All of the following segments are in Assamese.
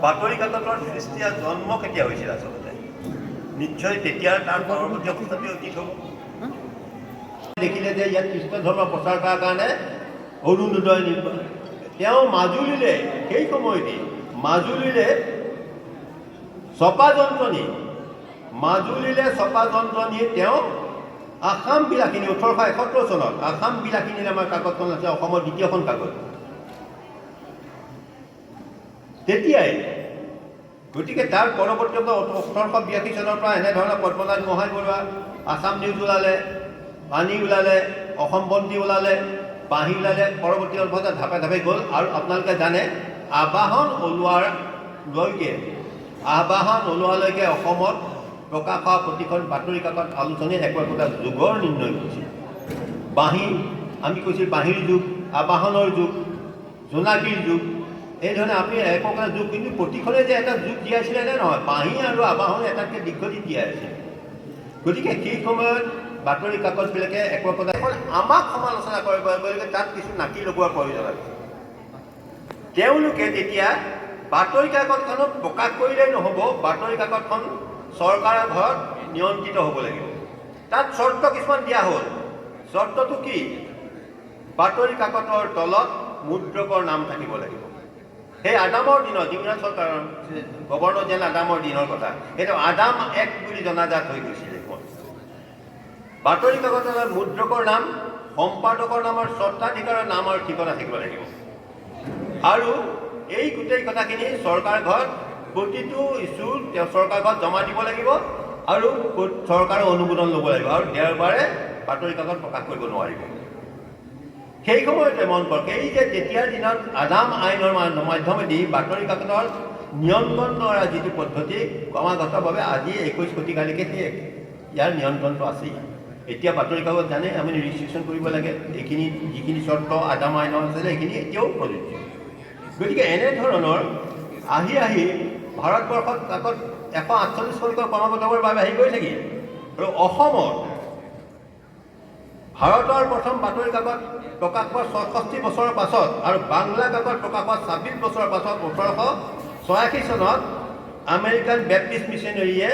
বাতৰি কাকতৰ সৃষ্টি আৰু জন্ম কেতিয়া হৈছিল আচলতে? নিশ্চয় তেতিয়া তাৰ পৰৱৰ্তী অৱস্থাতে অতীত হ'ব। দেখিলে যে ইয়াত কৃষ্ণ ধৰ্ম প্ৰচাৰ কৰাৰ কাৰণে অৰুণোদয় নিৰ্মাণ, তেওঁ মাজুলীলৈ সেই সময়তে মাজুলীলৈ চপা যন্ত্ৰণী তেওঁ আসাম বিলাসিনী 1871 চনত আসাম বিলাসিনী আমাৰ কাকতখন আছে, অসমৰ দ্বিতীয়খন কাকত তেতিয়াই। গতিকে তাৰ পৰৱৰ্তী 1882 চনৰ পৰা এনেধৰণৰ পদ্মনাথ গোহাঁই বৰুৱা আসাম নিউজ ওলালে, পানী ওলালে, অসম বন্তি ওলালে, বাঁহী ওলালে, পৰৱৰ্তী অৱস্থাত ধাপে ধাপে গ'ল। আৰু আপোনালোকে জানে আবাহন ওলোৱালৈকে অসমত প্ৰকাশ হোৱা প্ৰতিখন বাতৰি কাকত আলোচনীত একোটা যুগৰ নিৰ্ণয় কৰিছিল। বাঁহী আমি কৈছিল বাঁহীৰ যুগ, আবাহনৰ যুগ, জোনাকীৰ যুগ, এইধৰণে আমি একোটা যুগ, কিন্তু প্ৰতিখনে যে এটা যুগ দিয়াইছিলে এনে নহয়, বাঁহী আৰু আবাহন এটাতকৈ দীৰ্ঘদিন দিয়াই আছিল। গতিকে সেই সময়ত বাতৰি কাকতবিলাকে একোটা এখন আমাক সমালোচনা কৰিব গতিকে তাত কিছু নাকি লগোৱাৰ প্ৰয়োজন আছে। তেওঁলোকে তেতিয়া বাতৰি কাকতখনক প্ৰকাশ কৰিলেই নহ'ব, বাতৰি কাকতখন চৰকাৰৰ ঘৰত নিয়ন্ত্ৰিত হ'ব লাগিব। তাত চৰ্ত কিছুমান দিয়া হ'ল। চৰ্তটো কি? বাতৰি কাকতৰ তলত মুদ্ৰকৰ নাম থাকিব লাগিব। সেই আদামৰ দিনত, ইংৰাজ চৰকাৰৰ গভৰ্ণৰ জেনেৰেল আদামৰ দিনৰ কথা, সেইটো আদাম এক্ট বুলি জনাজাত হৈ গৈছিল। বাতৰি কাকতৰ মুদ্ৰকৰ নাম, সম্পাদকৰ নাম আৰু স্বত্বাধিকাৰৰ নাম আৰু ঠিকনা থাকিব লাগিব। আৰু এই গোটেই কথাখিনি চৰকাৰ ঘৰত প্ৰতিটো ইছ্যু তেওঁ চৰকাৰ ঘৰত জমা দিব লাগিব আৰু চৰকাৰৰ অনুমোদন ল'ব লাগিব, আৰু দেওবাৰে বাতৰি কাকত প্ৰকাশ কৰিব নোৱাৰিব। সেই সময়তে মন কৰক, এই যে তেতিয়াৰ দিনত আদাম আইনৰ মাধ্যমেদি বাতৰি কাকতৰ নিয়ন্ত্ৰণ কৰা যিটো পদ্ধতি ক্ৰমাগতভাৱে আজি 21 শতিকালৈকে সেই ইয়াৰ নিয়ন্ত্ৰণটো আছেই। এতিয়া বাতৰি কাকত জানে আমি ৰেজিষ্ট্ৰেশ্যন কৰিব লাগে, এইখিনি যিখিনি চৰ্ত আদাম আইনৰ আছিলে এইখিনি এতিয়াও প্ৰযোজ্য। গতিকে এনেধৰণৰ আহি ভাৰতবৰ্ষত কাকত 148খনকৈ ক্ৰমাগতভাৱে বাবে আহি গৈ থাকিল। আৰু অসমত ভাৰতৰ প্ৰথম বাতৰি কাকত প্ৰকাশ পোৱাৰ 66 বছৰৰ পাছত আৰু বাংলা কাকত প্ৰকাশ পোৱাৰ 26 বছৰৰ পাছত 1886 চনত আমেৰিকান বেপ্টিষ্ট মিছনেৰীয়ে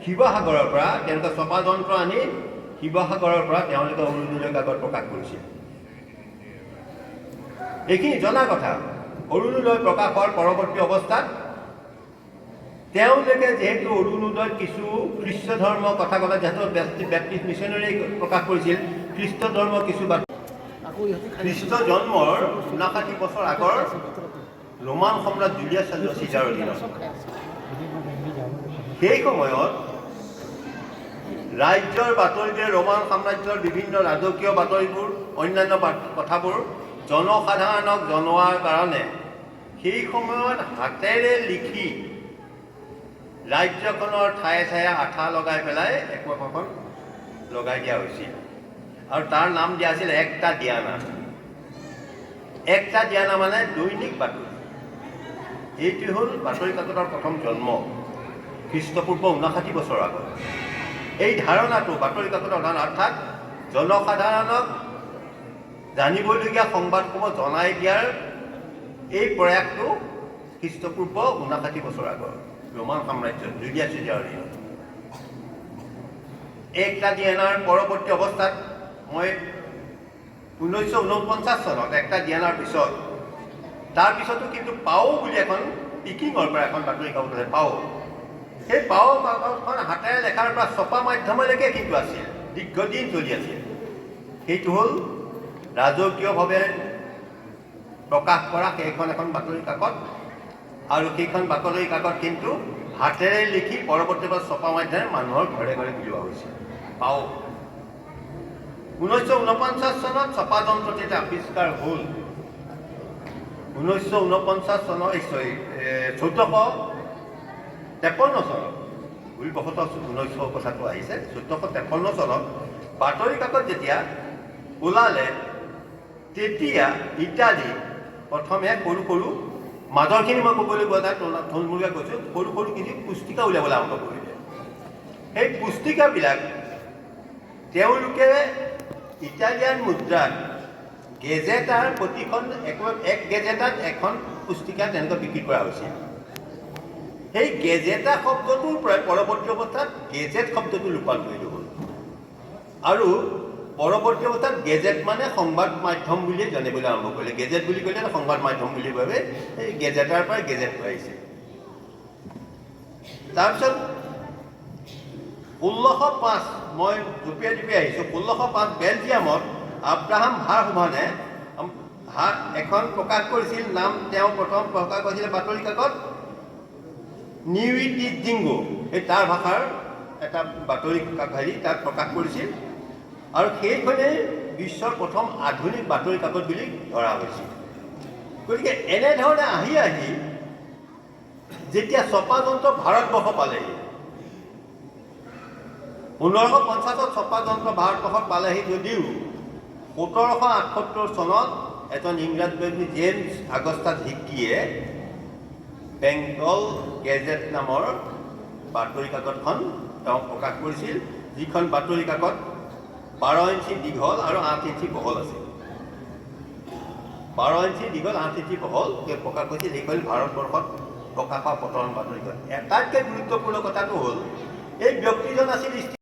শিৱসাগৰৰ পৰা তেওঁলোকে চপা যন্ত্ৰ আনি শিৱসাগৰৰ পৰা তেওঁলোকে অৰুণোদয় কাকত প্ৰকাশ কৰিছিল। এইখিনি জনা কথা। অৰুণোদয় প্ৰকাশ হোৱাৰ পৰৱৰ্তী অৱস্থাত তেওঁলোকে যিহেতু অৰুণোদয়ত কিছু খ্ৰীষ্ট ধৰ্ম কথা যিহেতু বেপ্টিষ্ট মিছনেৰী প্ৰকাশ কৰিছিল, খ্ৰীষ্ট ধৰ্ম কিছু খ্ৰীষ্ট জন্মৰ 59 বছৰ আগৰ ৰোমান সম্ৰাট জুলিয়াছ চিজাৰৰ দিনত। সেই সময়ত ৰাজ্যৰ বাতৰিৰে ৰোমান সাম্ৰাজ্যৰ বিভিন্ন ৰাজকীয় বাতৰিবোৰ, অন্যান্য কথাবোৰ জনসাধাৰণক জনোৱাৰ কাৰণে সেই সময়ত হাতেৰে লিখি ৰাজ্যখনৰ ঠায়ে ঠায়ে আঠা লগাই পেলাই একোখন লগাই দিয়া হৈছিল। আৰু তাৰ নাম দিয়া আছিল একটা দিয়ানা। একটা দিয়ানা মানে দৈনিক বাতৰি। এইটো হ'ল বাতৰি কাকতৰ প্ৰথম জন্ম খ্ৰীষ্টপূৰ্ব 59 বছৰ আগত। এই ধাৰণাটো বাতৰি কাকতৰ ধাৰণা, অৰ্থাৎ জনসাধাৰণক জানিবলগীয়া সংবাদসমূহ জনাই দিয়াৰ এই প্ৰয়াসটো খ্ৰীষ্টপূৰ্ব 59 বছৰ আগৰ ৰোমান সাম্ৰাজ্যত জুলিয়াছ চিজাৰৰ দিনত। একটা দিয়ানাৰ পৰৱৰ্তী অৱস্থাত মই 1949 চনত একটা দিয়ানাৰ পিছত তাৰপিছতো কিন্তু পাও বুলি এখন পিকিঙৰ পৰা এখন বাতৰি কাকত আছে, পাও। সেই পাও কাকতখন হাতেৰে লেখাৰ পৰা ছপা মাধ্যমলৈকে কিন্তু আছিল, দীৰ্ঘদিন চলি আছিল। সেইটো হ'ল ৰাজকীয়ভাৱে প্ৰকাশ কৰা সেইখন এখন বাতৰি কাকত। আৰু সেইখন বাতৰি কাকত কিন্তু হাতেৰে লিখি পৰৱৰ্তীবাৰ ছপা মাধ্যমে মানুহৰ ঘৰে ঘৰে বিলোৱা হৈছিল, পাও। 1949 চনত ছপা যন্ত্ৰ যেতিয়া আৱিষ্কাৰ হ'ল, 1949 চনৰ 1453 চনত, ভুলবশতঃ 1900 কথাটো আহিছে, 1453 চনত বাতৰি কাকত যেতিয়া ওলালে, তেতিয়া ইটালী প্ৰথমে সৰু সৰু মাজৰখিনি মই ক'বলৈ গৈ তাত থুলমূলকৈ কৈছোঁ, সৰু সৰু কিছু পুস্তিকা উলিয়াবলৈ আৰম্ভ কৰিলে। সেই পুস্তিকাবিলাক তেওঁলোকে ইটালিয়ান মুদ্ৰাত গেজেটাৰ প্ৰতিখন এক গেজেটাত এখন পুস্তিকা তেনেকৈ বিক্ৰী কৰা হৈছিল। সেই গেজেটা শব্দটোৰ পৰাই পৰৱৰ্তী অৱস্থাত গেজেট শব্দটো ৰূপান্তৰিত হ'ল আৰু পৰৱৰ্তী অৱস্থাত গেজেট মানে সংবাদ মাধ্যম বুলিয়ে জানিবলৈ আৰম্ভ কৰিলে। গেজেট বুলি ক'লে সংবাদ মাধ্যম বুলি ভাবে, এই গেজেটাৰ পৰাই গেজেট আহিছে। তাৰপিছত 1605 মই জুপিয়াই আহিছোঁ, 1605 বেলজিয়ামত আব্ৰাহাম ভাৰহুমানে এখন প্ৰকাশ কৰিছিল। নাম তেওঁ প্ৰথম প্ৰকাশ কৰিছিলে বাতৰি কাকত নিউইটি জিংগো, এই তাৰ ভাষাৰ এটা বাতৰি হেৰি তাত প্ৰকাশ কৰিছিল আৰু সেইখনেই বিশ্বৰ প্ৰথম আধুনিক বাতৰি কাকত বুলি ধৰা হৈছিল। গতিকে এনেধৰণে আহি যেতিয়া ছপা যন্ত্ৰ ভাৰতবৰ্ষ পালেহি, 1950ত ছপা যন্ত্ৰ ভাৰতবৰ্ষত পালেহি যদিও 1778 চনত এজন ইংৰাজ ব্যক্তি জেমছ আগষ্টাছ হিক্কিয়ে বেংগল গেজেট নামৰ বাতৰি কাকতখন তেওঁ প্ৰকাশ কৰিছিল, যিখন বাতৰি কাকত 12 ইঞ্চি দীঘল আৰু 8 ইঞ্চি বহল আছিল। 12 ইঞ্চি দীঘল 8 ইঞ্চি বহল প্ৰকাশ কৰিছিল। সেইখন ভাৰতবৰ্ষত প্ৰকাশ হোৱা প্ৰথম বাতৰি কাকত। আটাইতকৈ গুৰুত্বপূৰ্ণ কথাটো হ'ল এই ব্যক্তিজন আছিল